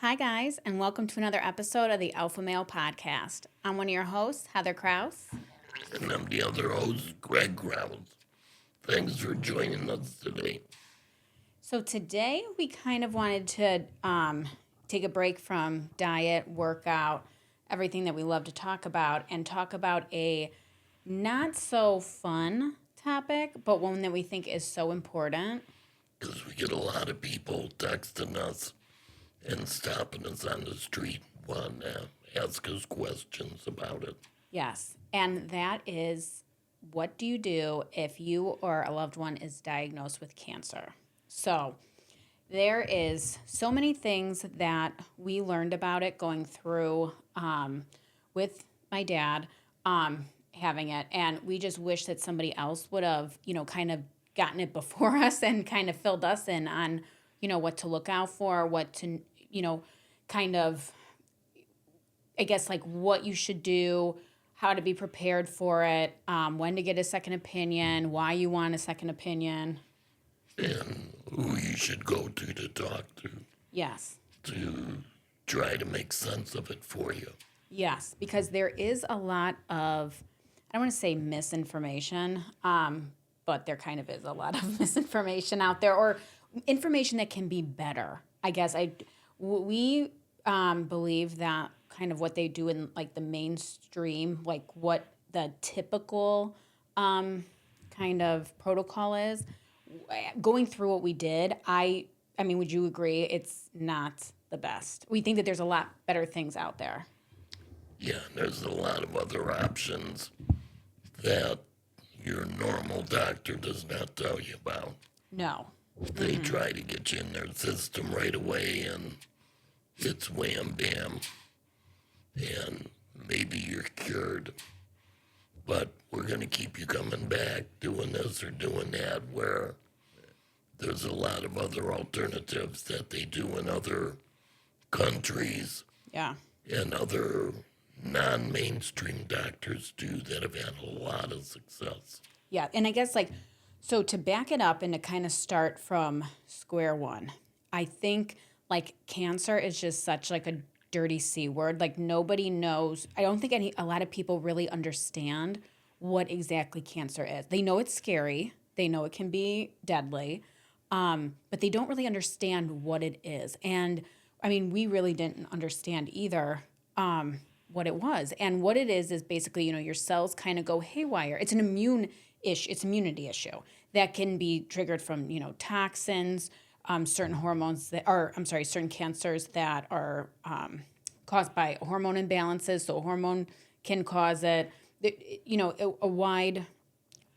Hi, guys, and welcome to another episode of the Alpha Male Podcast. I'm one of your hosts, Heather Krause. And I'm the other host, Gregg Krause. Thanks for joining us today. So, today we kind of wanted to take a break from diet, workout, everything that we love to talk about, and talk about a not so fun topic, but one that we think is so important. Because we get a lot of people texting us and stopping us on the street, wanting to ask us questions about it. Yes, and that is, what do you do if you or a loved one is diagnosed with cancer? So, there is so many things that we learned about it going through with my dad having it, and we just wish that somebody else would have, kind of gotten it before us and kind of filled us in on, what to look out for, what to, kind of, I guess, like what you should do, how to be prepared for it, when to get a second opinion, why you want a second opinion. And who you should go to talk to. Yes. To try to make sense of it for you. Yes, because there is a lot of, I don't want to say misinformation, but there kind of is a lot of misinformation out there, or information that can be better. I guess we believe that kind of what they do in like the mainstream, like what the typical kind of protocol is. Going through what we did, I mean, would you agree it's not the best? We think that there's a lot better things out there. Yeah, there's a lot of other options that your normal doctor does not tell you about. No. They try to get you in their system right away, and it's wham bam, and maybe you're cured. But we're going to keep you coming back doing this or doing that, where there's a lot of other alternatives that they do in other countries. Yeah. And other non-mainstream doctors do that have had a lot of success. Yeah, and I guess so to back it up and to kind of start from square one, I think like cancer is just such like a dirty C word. Like nobody knows. I don't think a lot of people really understand what exactly cancer is. They know it's scary. They know it can be deadly, but they don't really understand what it is. And I mean, we really didn't understand either what it was. And what it is basically, your cells kind of go haywire. It's an immunity issue that can be triggered from, toxins, certain hormones certain cancers that are caused by hormone imbalances. So a hormone can cause it. A wide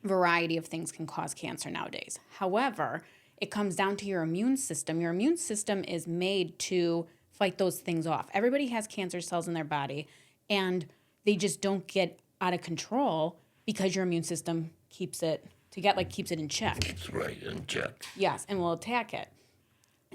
variety of things can cause cancer nowadays. However, it comes down to your immune system. Your immune system is made to fight those things off. Everybody has cancer cells in their body, and they just don't get out of control because your immune system keeps it in check. Keeps right in check. Yes, and will attack it.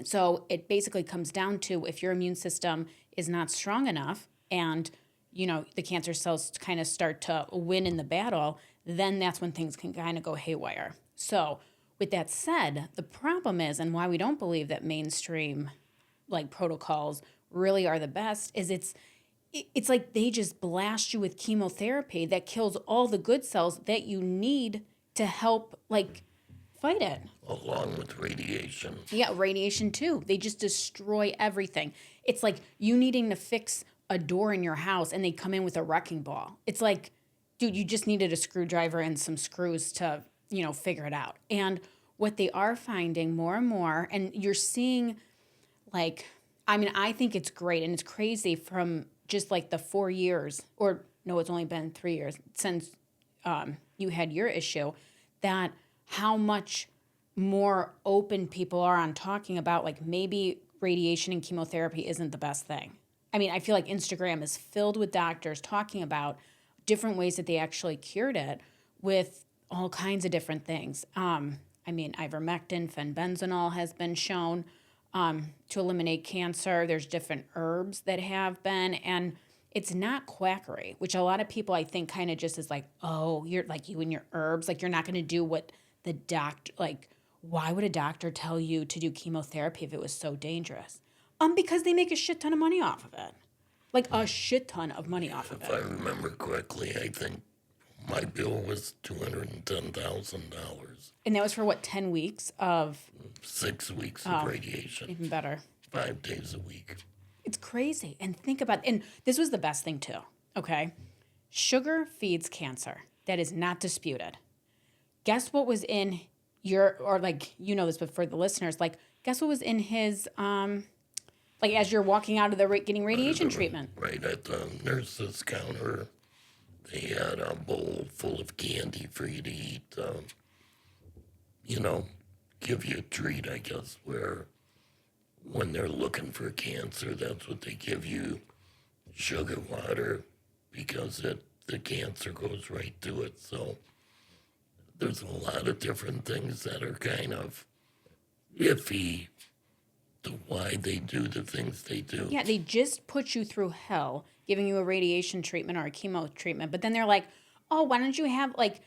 So it basically comes down to if your immune system is not strong enough and, the cancer cells kind of start to win in the battle, then that's when things can kind of go haywire. So with that said, the problem is, and why we don't believe that mainstream like protocols really are the best, is it's like they just blast you with chemotherapy that kills all the good cells that you need to help like fight it. Along with radiation. Yeah, radiation too. They just destroy everything. It's like you needing to fix a door in your house and they come in with a wrecking ball. It's like, dude, you just needed a screwdriver and some screws to, figure it out. And what they are finding more and more, and you're seeing I think it's great and it's crazy from just like the 4 years, or no, it's only been 3 years since you had your issue, that how much more open people are on talking about like maybe radiation and chemotherapy isn't the best thing. I mean, I feel like Instagram is filled with doctors talking about different ways that they actually cured it with all kinds of different things. Ivermectin, fenbenzonal has been shown to eliminate cancer. There's different herbs that have been, and it's not quackery, which a lot of people I think kind of just is like, oh, you're like you and your herbs, like you're not going to do what the doctor, like why would a doctor tell you to do chemotherapy if it was so dangerous? Because they make a shit ton of money off of it. Like a shit ton of money off of If I it. remember correctly, I think my bill was $210,000. And that was for what, 10 weeks of 6 weeks of radiation, even better. 5 days a week. It's crazy. And think about, and this was the best thing too, okay? Sugar feeds cancer. That is not disputed. Guess what was in your, or like, you know this, but for the listeners, like, guess what was in his, like as you're walking out of the getting radiation treatment? Right at the nurse's counter, they had a bowl full of candy for you to eat. You know, give you a treat, I guess, where when they're looking for cancer, that's what they give you, sugar water, because the cancer goes right to it. So there's a lot of different things that are kind of iffy to why they do the things they do. Yeah, they just put you through hell giving you a radiation treatment or a chemo treatment. But then they're like, oh, why don't you have, like,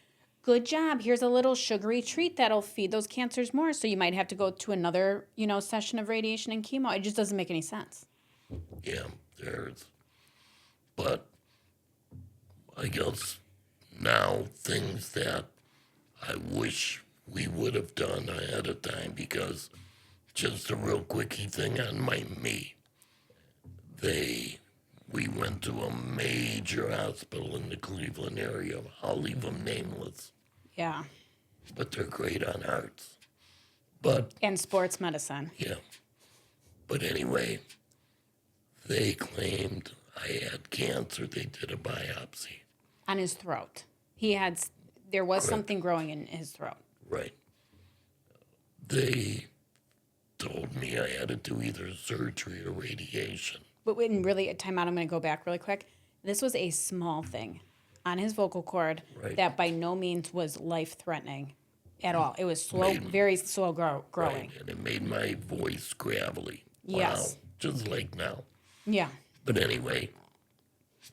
good job. Here's a little sugary treat that'll feed those cancers more. So you might have to go to another, session of radiation and chemo. It just doesn't make any sense. Yeah, but I guess now things that I wish we would have done ahead of time, because just a real quickie thing on my me. We went to a major hospital in the Cleveland area. I'll leave them nameless. Yeah. But they're great on hearts. And sports medicine. Yeah. But anyway, they claimed I had cancer. They did a biopsy. On his throat. There was something growing in his throat. Right. They told me I had to do either surgery or radiation. But when really, time out, I'm going to go back really quick. This was a small thing on his vocal cord that by no means was life-threatening at all. It was very slow growing. Right, and it made my voice gravelly. Yes. Wow, just like now. Yeah. But anyway,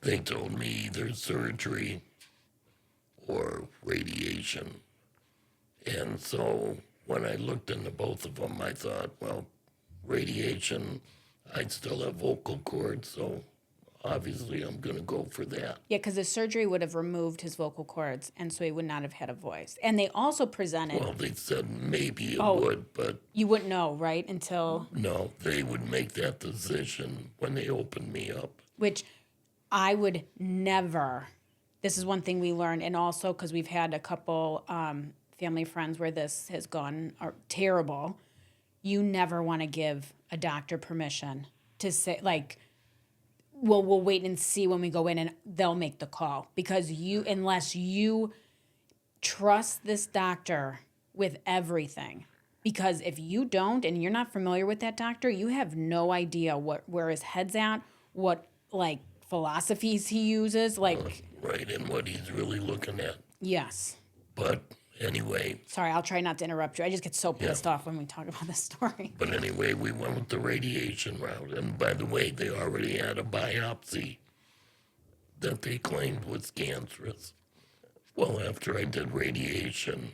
they told me either surgery or radiation. And so when I looked into both of them, I thought, well, radiation, I'd still have vocal cords, so obviously I'm going to go for that. Yeah, because the surgery would have removed his vocal cords, and so he would not have had a voice. And they also presented... Well, they said maybe it would, but... You wouldn't know, right, until... No, they would make that decision when they opened me up. Which I would never... This is one thing we learned, and also because we've had a couple family friends where this has gone terrible, you never want to give a doctor permission to say, like, well, we'll wait and see when we go in and they'll make the call. Because unless you trust this doctor with everything, because if you don't and you're not familiar with that doctor, you have no idea where his head's at, what, like, philosophies he uses, like... Right, and what he's really looking at. Yes. But anyway... Sorry, I'll try not to interrupt you. I just get so pissed off when we talk about this story. But anyway, we went with the radiation route. And by the way, they already had a biopsy that they claimed was cancerous. Well, after I did radiation,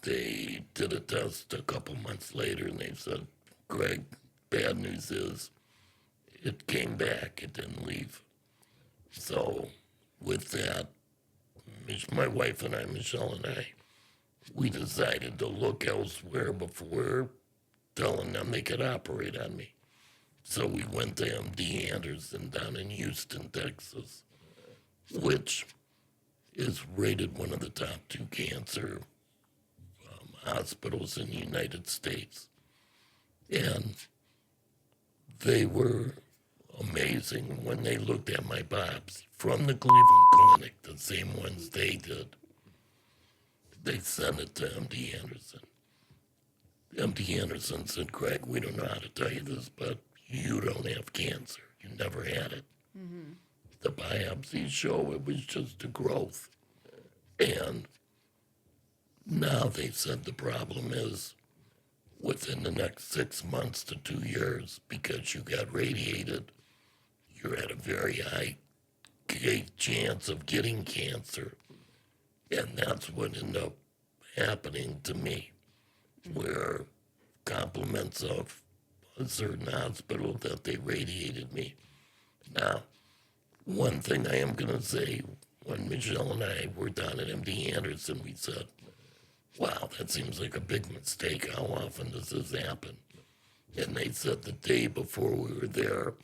they did a test a couple months later, and they said, Greg, bad news is it came back. It didn't leave. So with that, my wife and I, Michelle and I, we decided to look elsewhere before telling them they could operate on me. So we went to MD Anderson down in Houston, Texas, which is rated one of the top 2 cancer hospitals in the United States. And they were amazing when they looked at my biopsy from the Cleveland Clinic, the same ones they did. They sent it to MD Anderson. MD Anderson said, Greg, we don't know how to tell you this, but you don't have cancer. You never had it. Mm-hmm. The biopsies show it was just a growth. And now they said the problem is within the next 6 months to 2 years, because you got radiated, you're at a very high chance of getting cancer. And that's what ended up happening to me, where compliments of a certain hospital that they radiated me. Now, one thing I am going to say, when Michelle and I were down at MD Anderson, we said, wow, that seems like a big mistake. How often does this happen? And they said the day before we were there,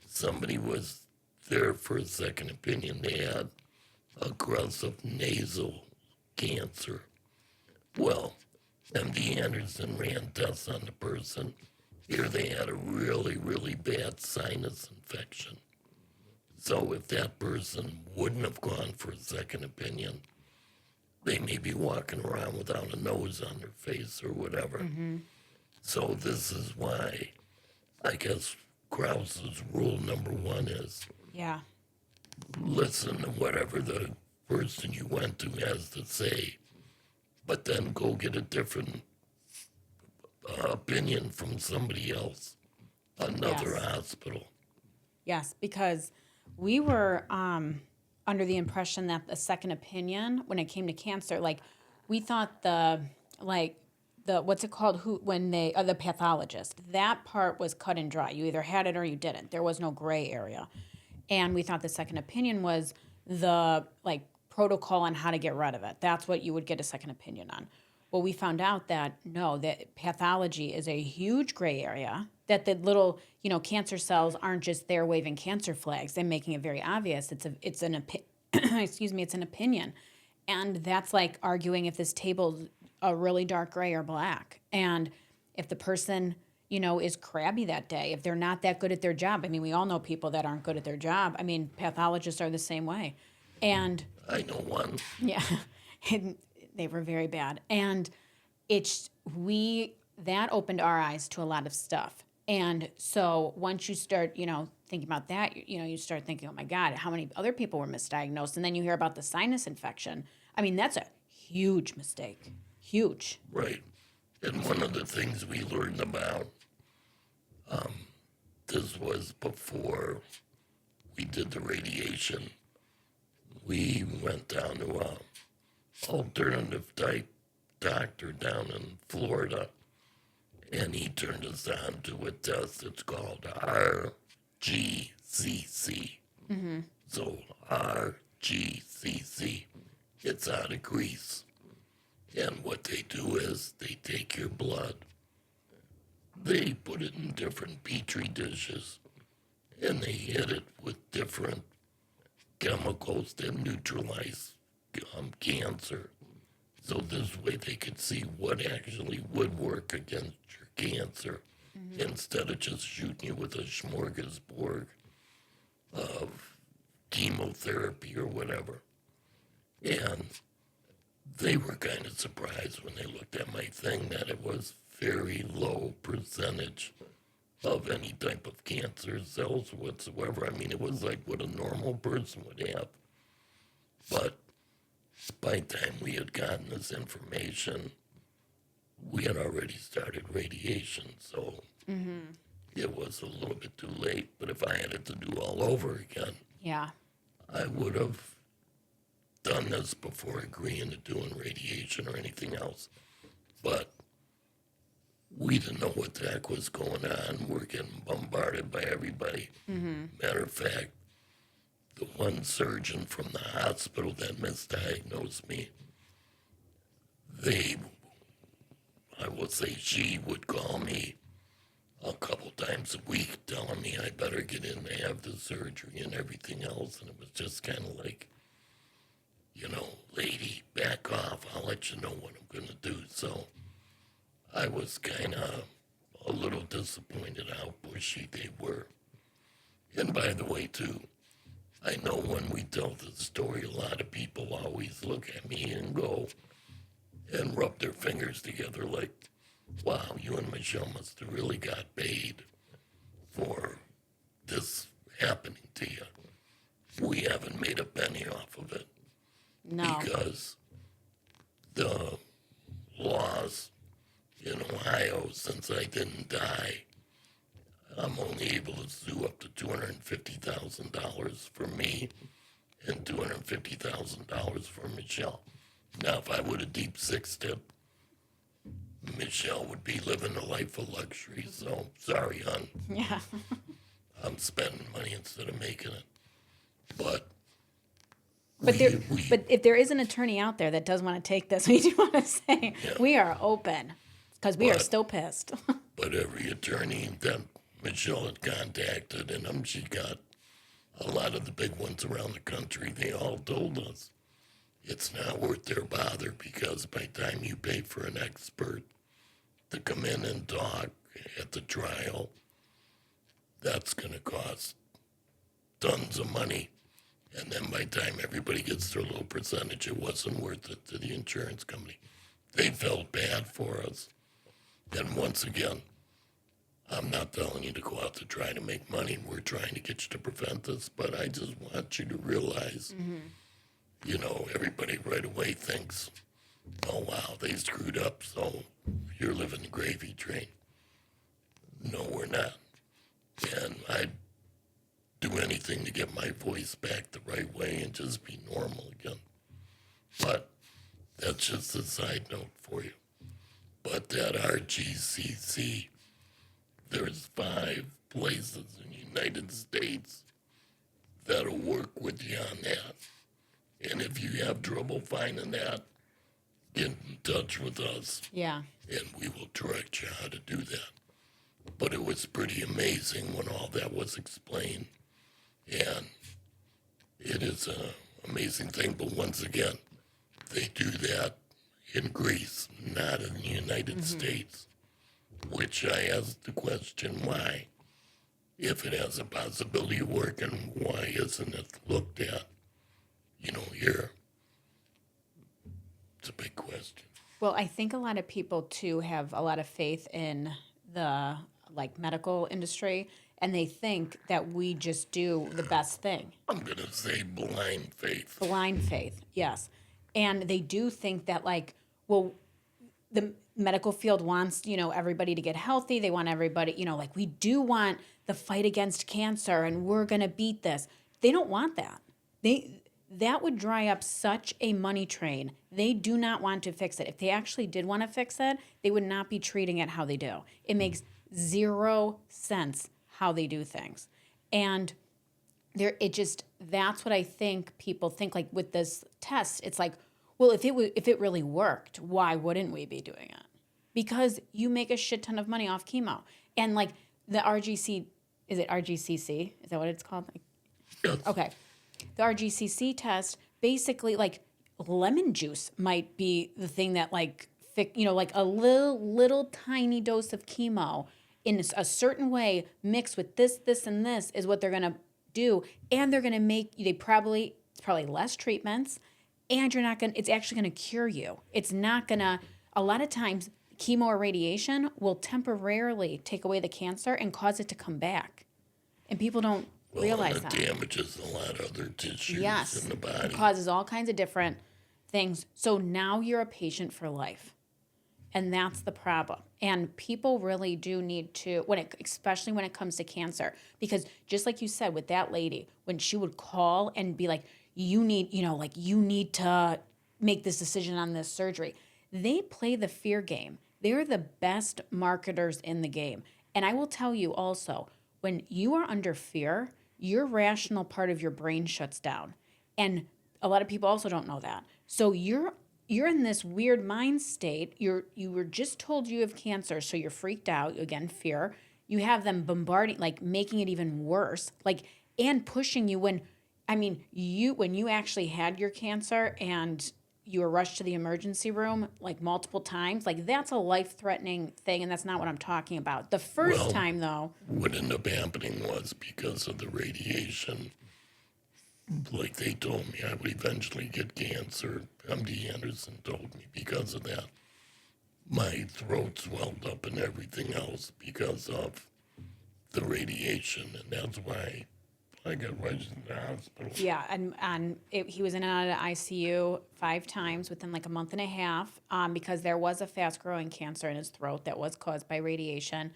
somebody was there for a second opinion. They had aggressive nasal cancer. Well, MD Anderson ran tests on the person. Here they had a really, really bad sinus infection. So if that person wouldn't have gone for a second opinion, they may be walking around without a nose on their face or whatever. So this is why I guess Krause's rule number one is Yeah. listen to whatever the person you went to has to say, but then go get a different opinion from somebody else, another Yes. hospital. Yes, because we were under the impression that the second opinion, when it came to cancer, like we thought the what's it called? The pathologist, that part was cut and dry. You either had it or you didn't. There was no gray area, and we thought the second opinion was the protocol on how to get rid of it. That's what you would get a second opinion on. Well, we found out that no, that pathology is a huge gray area, that the little, cancer cells aren't just there waving cancer flags and making it very obvious. It's an excuse me, it's an opinion. And that's like arguing if this table's a really dark gray or black. And if the person, is crabby that day, if they're not that good at their job. I mean, we all know people that aren't good at their job. I mean, pathologists are the same way. And I know one. yeah, and they were very bad. And that opened our eyes to a lot of stuff. And so once you start, thinking about that, you start thinking, oh my God, how many other people were misdiagnosed? And then you hear about the sinus infection. I mean, that's a huge mistake. Huge. Right. And one of the things we learned about, this was before we did the radiation. We went down to a alternative type doctor down in Florida, and he turned us on to a test. It's called RGCC. So RGCC, it's out of Greece. And what they do is they take your blood, they put it in different petri dishes, and they hit it with different chemicals that neutralize cancer. So this way they could see what actually would work against your cancer instead of just shooting you with a smorgasbord of chemotherapy or whatever. And they were kind of surprised when they looked at my thing that it was very low percentage of any type of cancer cells whatsoever. I mean, it was like what a normal person would have. But by the time we had gotten this information, we had already started radiation, so it was a little bit too late. But if I had it to do all over again, Yeah. I would have done this before agreeing to doing radiation or anything else. But we didn't know what the heck was going on. We're getting bombarded by everybody. Matter of fact, the one surgeon from the hospital that misdiagnosed me, I would say she would call me a couple times a week telling me I better get in to have the surgery and everything else. And it was just kind of like, lady, back off. I'll let you know what I'm going to do. So I was kind of a little disappointed how pushy they were. And by the way, too, I know when we tell this story, a lot of people always look at me and go and rub their fingers together like, wow, you and Michelle must have really got paid for this happening to you. We haven't made a penny off of it. No. Because the laws in Ohio, since I didn't die, I'm only able to sue up to $250,000 for me and $250,000 for Michelle. Now, if I would have deep sixed it, Michelle would be living a life of luxury. So sorry, hon. Yeah. I'm spending money instead of making it. But But there, we but if there is an attorney out there that does want to take this, we do want to say we are open because we are But- still pissed. but every attorney that Michelle had contacted, and she got a lot of the big ones around the country, they all told us it's not worth their bother because by the time you pay for an expert to come in and talk at the trial, that's going to cost tons of money. And then by the time everybody gets their little percentage, it wasn't worth it to the insurance company. They felt bad for us. And once again, I'm not telling you to go out to try to make money. We're trying to get you to prevent this, but I just want you to realize, everybody right away thinks, oh, wow, they screwed up, so you're living the gravy train. No, we're not. And I'd do anything to get my voice back the right way and just be normal again. But that's just a side note for you. But that RGCC, there's 5 places in the United States that'll work with you on that. And if you have trouble finding that, get in touch with us. Yeah. And we will direct you how to do that. But it was pretty amazing when all that was explained. And it is an amazing thing. But once again, they do that in Greece, not in the United States. Which I asked the question, why? If it has a possibility of working, why isn't it looked at, here? It's a big question. Well, I think a lot of people too have a lot of faith in the medical industry, and they think that we just do the best thing. I'm going to say blind faith. Blind faith, yes. And they do think that the medical field wants, everybody to get healthy. They want everybody, we do want the fight against cancer and we're going to beat this. They don't want that. That would dry up such a money train. They do not want to fix it. If they actually did want to fix it, they would not be treating it how they do. It makes 0 sense how they do things. And that's what I think people think, with this test. It's like, well, if it really worked, why wouldn't we be doing it? Because you make a shit ton of money off chemo. And the RGC, is it RGCC? Is that what it's called? Yes. Okay. The RGCC test, basically, lemon juice might be the thing that, a little tiny dose of chemo in a certain way mixed with this, and this is what they're going to do. And they're going to make, it's probably less treatments, and it's actually going to cure you. It's not going to, a lot of times, chemo or radiation will temporarily take away the cancer and cause it to come back. And people don't realize it that. Damages a lot of other tissues in the body. It causes all kinds of different things. So now you're a patient for life. And that's the problem. And people really do need to, especially when it comes to cancer, because just like you said with that lady, when she would call and be like, you need to make this decision on this surgery, they play the fear game. They're the best marketers in the game. And I will tell you also, when you are under fear, your rational part of your brain shuts down. And a lot of people also don't know that. So you're in this weird mind state. You were just told you have cancer, so you're freaked out. Again, fear. You have them bombarding, making it even worse, and pushing you when you actually had your cancer and you were rushed to the emergency room multiple times, that's a life-threatening thing, and that's not what I'm talking about. The first time, though, what ended up happening was because of the radiation, they told me I would eventually get cancer. MD Anderson told me because of that. My throat swelled up and everything else because of the radiation, and that's why I got rushed to the hospital. Yeah, and he was in and out of the ICU 5 times within a month and a half because there was a fast-growing cancer in his throat that was caused by radiation,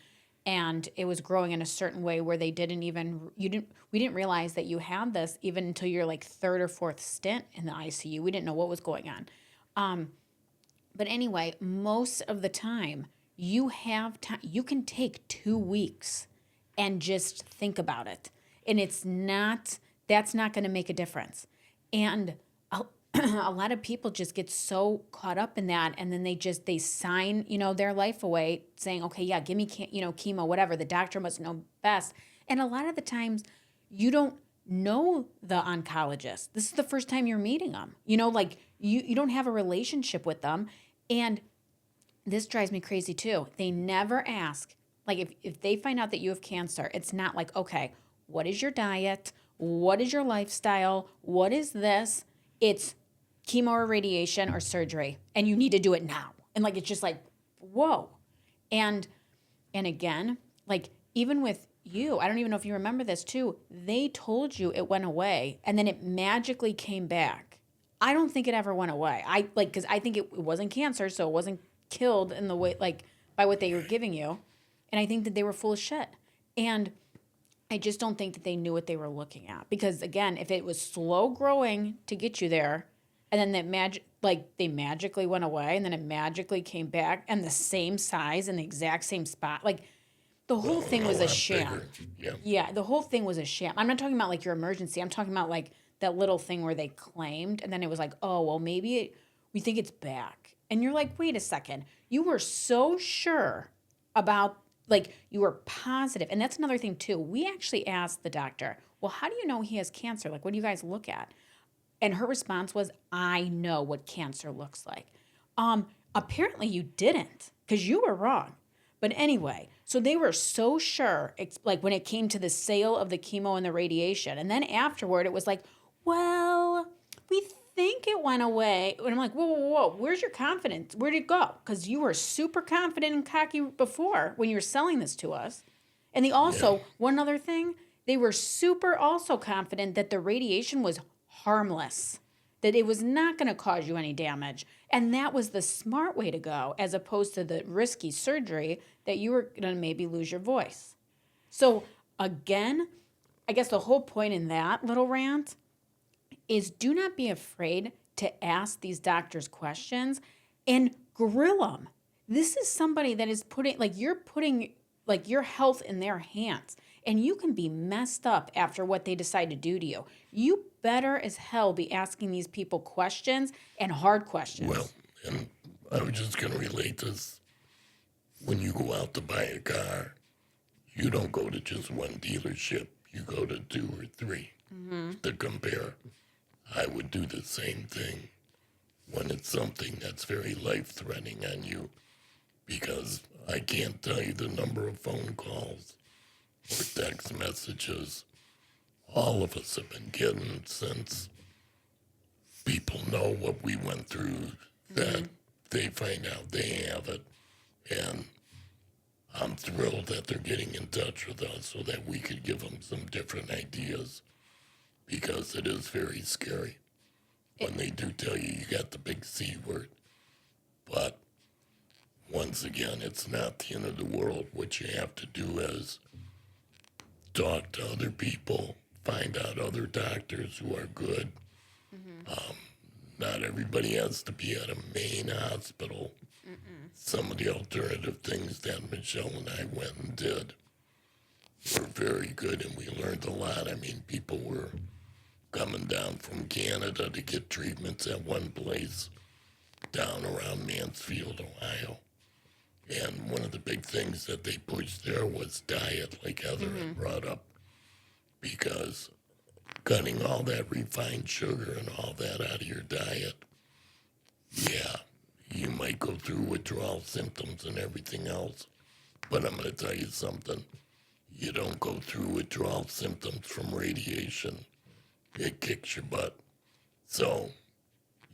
and it was growing in a certain way where we didn't realize that you had this even until your 3rd or 4th stint in the ICU. We didn't know what was going on. But anyway, most of the time, you have time. You can take 2 weeks and just think about it. And that's not going to make a difference. And a, a lot of people just get so caught up in that. And then they sign, their life away saying, okay, yeah, give me, chemo, whatever. The doctor must know best. And a lot of the times you don't know the oncologist. This is the first time you're meeting them. Like you don't have a relationship with them. And this drives me crazy too. They never ask, like if they find out that you have cancer, it's not like, okay, what is your diet? What is your lifestyle? What is this? It's chemo or radiation or surgery. And you need to do it now. And like, it's just like, whoa. And again, like even with you, I don't even know if you remember this too, they told you it went away and then it magically came back. I don't think it ever went away. Because I think it wasn't cancer, so it wasn't killed in the way, like by what they were giving you. And I think that they were full of shit. And I just don't think that they knew what they were looking at. Because again, if it was slow growing to get you there, and then they magically went away, and then it magically came back and the same size in the exact same spot, like the whole thing was a sham. Yeah. Yeah, the whole thing was a sham. I'm not talking about like your emergency. I'm talking about like that little thing where they claimed, and then it was like, oh, well, we think it's back. And you're like, wait a second. You were so sure about, like, you were positive. And that's another thing, too. We actually asked the doctor, well, how do you know he has cancer? Like, what do you guys look at? And her response was, I know what cancer looks like. Apparently you didn't, because you were wrong. But anyway, so they were so sure, like when it came to the sale of the chemo and the radiation. And then afterward, it was like, well, we think it went away. And I'm like, whoa, where's your confidence? Where'd it go? Because you were super confident and cocky before when you were selling this to us. And one other thing, they were super also confident that the radiation was harmless, that it was not going to cause you any damage. And that was the smart way to go, as opposed to the risky surgery that you were going to maybe lose your voice. So again, I guess the whole point in that little rant is do not be afraid to ask these doctors questions and grill them. This is somebody that is you're putting your health in their hands, and you can be messed up after what they decide to do to you. You better as hell be asking these people questions and hard questions. Well, and I was just going to relate this. When you go out to buy a car, you don't go to just one dealership. You go to 2 or 3 to compare. I would do the same thing when it's something that's very life-threatening on you, because I can't tell you the number of phone calls or text messages all of us have been getting since people know what we went through, that they find out they have it. And I'm thrilled that they're getting in touch with us so that we could give them some different ideas, because it is very scary when they do tell you you got the big C word. But once again, it's not the end of the world. What you have to do is talk to other people, find out other doctors who are good. Not everybody has to be at a main hospital. Some of the alternative things that Michelle and I went and did were very good, and we learned a lot. I mean, people were coming down from Canada to get treatments at one place down around Mansfield, Ohio. And one of the big things that they pushed there was diet, like Heather had brought up, because cutting all that refined sugar and all that out of your diet, yeah, you might go through withdrawal symptoms and everything else. But I'm going to tell you something. You don't go through withdrawal symptoms from radiation. It kicks your butt. So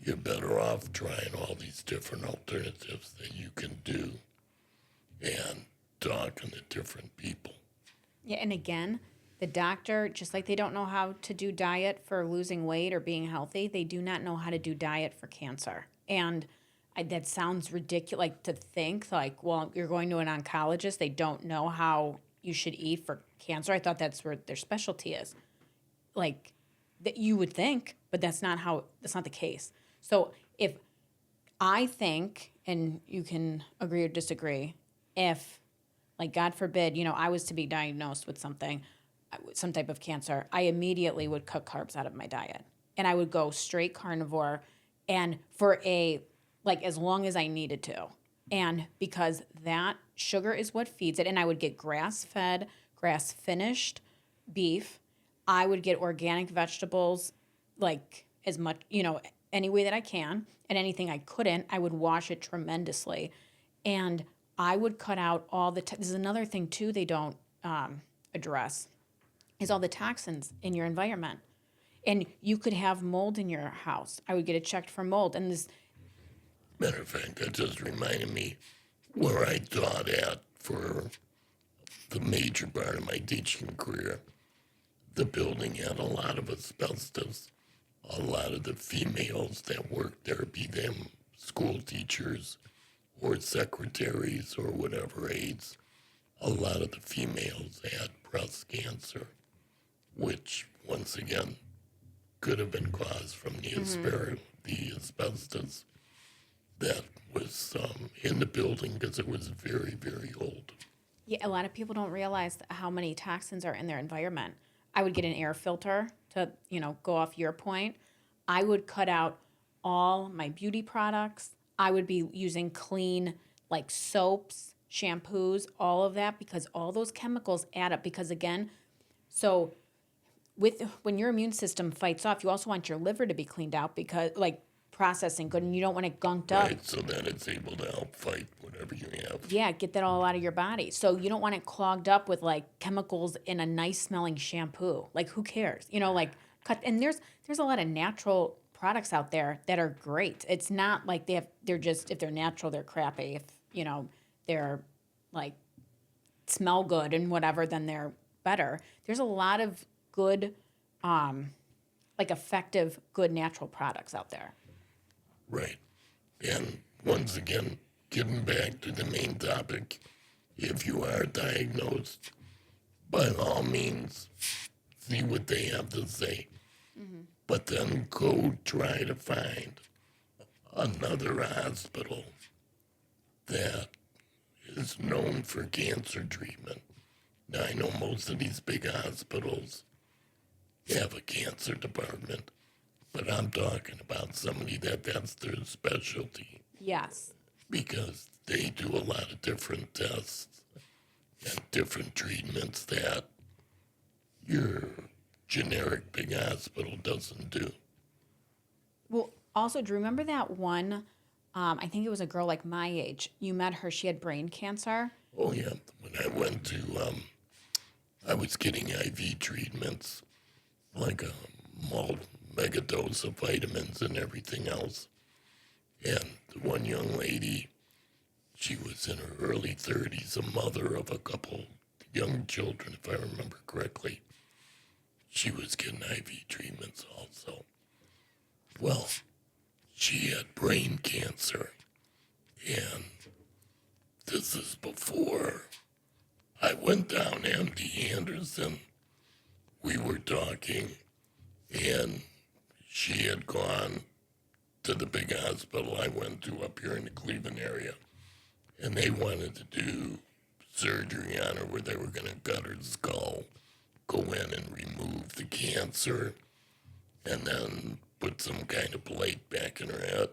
you're better off trying all these different alternatives that you can do and talking to different people. Yeah, and again, the doctor, just like they don't know how to do diet for losing weight or being healthy, they do not know how to do diet for cancer. And that sounds ridiculous, like to think, like, well, you're going to an oncologist, they don't know how you should eat for cancer. I thought that's where their specialty is. Like, that you would think, but that's not the case. So if I think, and you can agree or disagree, if, like, God forbid, I was to be diagnosed with something, some type of cancer, I immediately would cut carbs out of my diet. And I would go straight carnivore and like, as long as I needed to. And because that sugar is what feeds it, and I would get grass fed, grass finished beef. I would get organic vegetables, like as much, any way that I can. And anything I couldn't, I would wash it tremendously. And I would cut out all this is another thing too they don't address, is all the toxins in your environment. And you could have mold in your house. I would get it checked for mold. And this, Matter of fact, that just reminded me where I taught at for the major part of my teaching career. The building had a lot of asbestos. A lot of the females that worked there, be them school teachers or secretaries or whatever aides, a lot of the females had breast cancer, which, once again, could have been caused from the asbestos that was in the building because it was very, very old. yeah, a lot of people don't realize how many toxins are in their environment. I would get an air filter to, go off your point. I would cut out all my beauty products. I would be using clean, like soaps, shampoos, all of that, because all those chemicals add up. Because again, so when your immune system fights off, you also want your liver to be cleaned out, because like processing good, and you don't want it gunked up. Right, so that it's able to help fight whatever you have. Yeah, get that all out of your body. So you don't want it clogged up with like chemicals in a nice smelling shampoo. Like, who cares? Like cut. And there's a lot of natural products out there that are great. It's not like they're just, if they're natural, they're crappy. If they're like smell good and whatever, then they're better. There's a lot of good, like effective, good natural products out there. Right. And once again, getting back to the main topic, if you are diagnosed, by all means, see what they have to say. Mm-hmm. But then go try to find another hospital that is known for cancer treatment. Now, I know most of these big hospitals have a cancer department, but I'm talking about somebody that's their specialty. Yes. Because they do a lot of different tests and different treatments that your generic big hospital doesn't do. Well, also, do you remember that one? I think it was a girl like my age. You met her. She had brain cancer. Oh, yeah. When I went to, I was getting IV treatments, like a mega dose of vitamins and everything else. And the one young lady, she was in her early 30s, a mother of a couple young children, if I remember correctly. She was getting IV treatments also. Well, she had brain cancer, and this is before I went down MD Anderson. We were talking, and she had gone to the big hospital I went to up here in the Cleveland area, and they wanted to do surgery on her where they were going to cut her skull, go in and remove the cancer, and then put some kind of plate back in her head.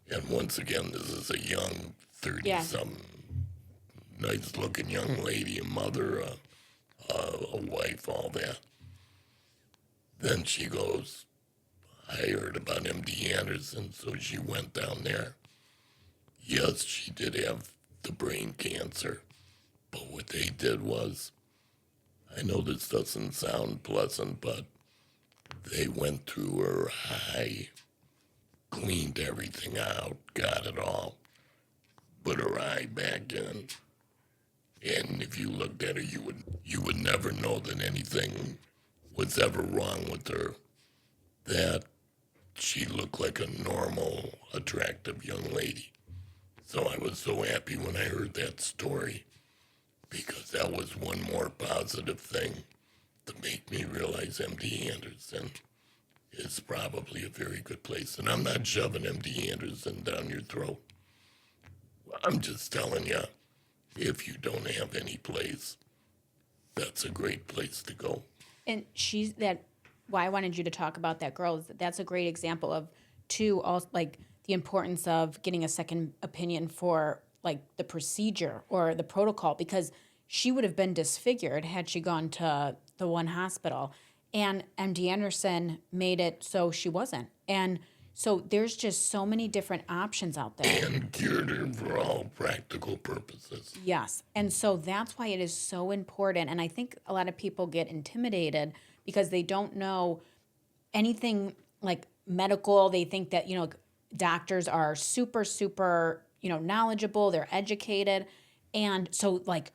And once again, this is a young 30-something, nice-looking young lady, a mother, a wife, all that. Then she goes, I heard about MD Anderson, so she went down there. Yes, she did have the brain cancer, but what they did was, I know this doesn't sound pleasant, but they went through her eye, cleaned everything out, got it all, put her eye back in, and if you looked at her, you would never know that anything was ever wrong with her, that she looked like a normal, attractive young lady. So I was so happy when I heard that story, because that was one more positive thing to make me realize MD Anderson is probably a very good place. And I'm not shoving MD Anderson down your throat. I'm just telling you, if you don't have any place, that's a great place to go. And why I wanted you to talk about that girl is that's a great example of also like the importance of getting a second opinion for like the procedure or the protocol, because she would have been disfigured had she gone to the one hospital, and MD Anderson made it so she wasn't. And so there's just so many different options out there. And cured her for all practical purposes. Yes. And so that's why it is so important. And I think a lot of people get intimidated because they don't know anything like medical. They think that, doctors are super, super, knowledgeable, they're educated. And so like,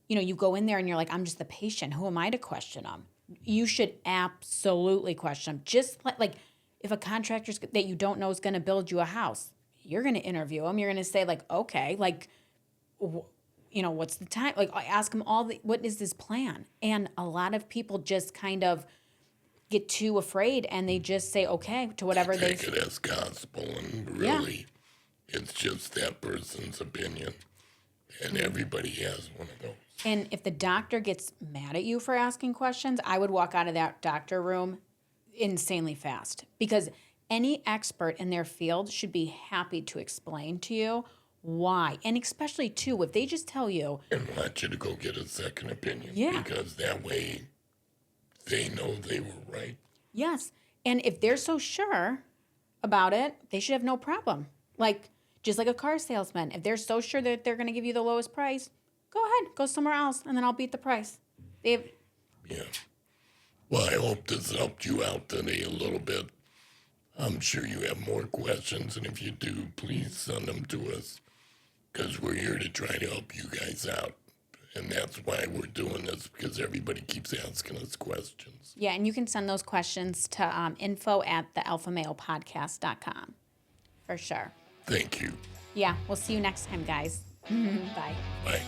you go in there and you're like, I'm just the patient. Who am I to question them? You should absolutely question them. Just like if a contractor that you don't know is going to build you a house, you're going to interview them. You're going to say like, okay, like, what's the time? Like ask them what is this plan? And a lot of people just kind of get too afraid and they just say, okay, to whatever they take it as gospel, and really it's just that person's opinion. And everybody has one of those. And if the doctor gets mad at you for asking questions, I would walk out of that doctor room insanely fast, because any expert in their field should be happy to explain to you why. And especially, too, if they just tell you. And want you to go get a second opinion. Yeah. Because that way they know they were right. Yes. And if they're so sure about it, they should have no problem. Like, just like a car salesman. If they're so sure that they're going to give you the lowest price, go ahead, go somewhere else, and then I'll beat the price. Yeah. Well, I hope this helped you out today a little bit. I'm sure you have more questions, and if you do, please send them to us, because we're here to try to help you guys out. And that's why we're doing this, because everybody keeps asking us questions. Yeah, and you can send those questions to info@thealphamalepodcast.com, for sure. Thank you. Yeah, we'll see you next time, guys. Bye. Bye.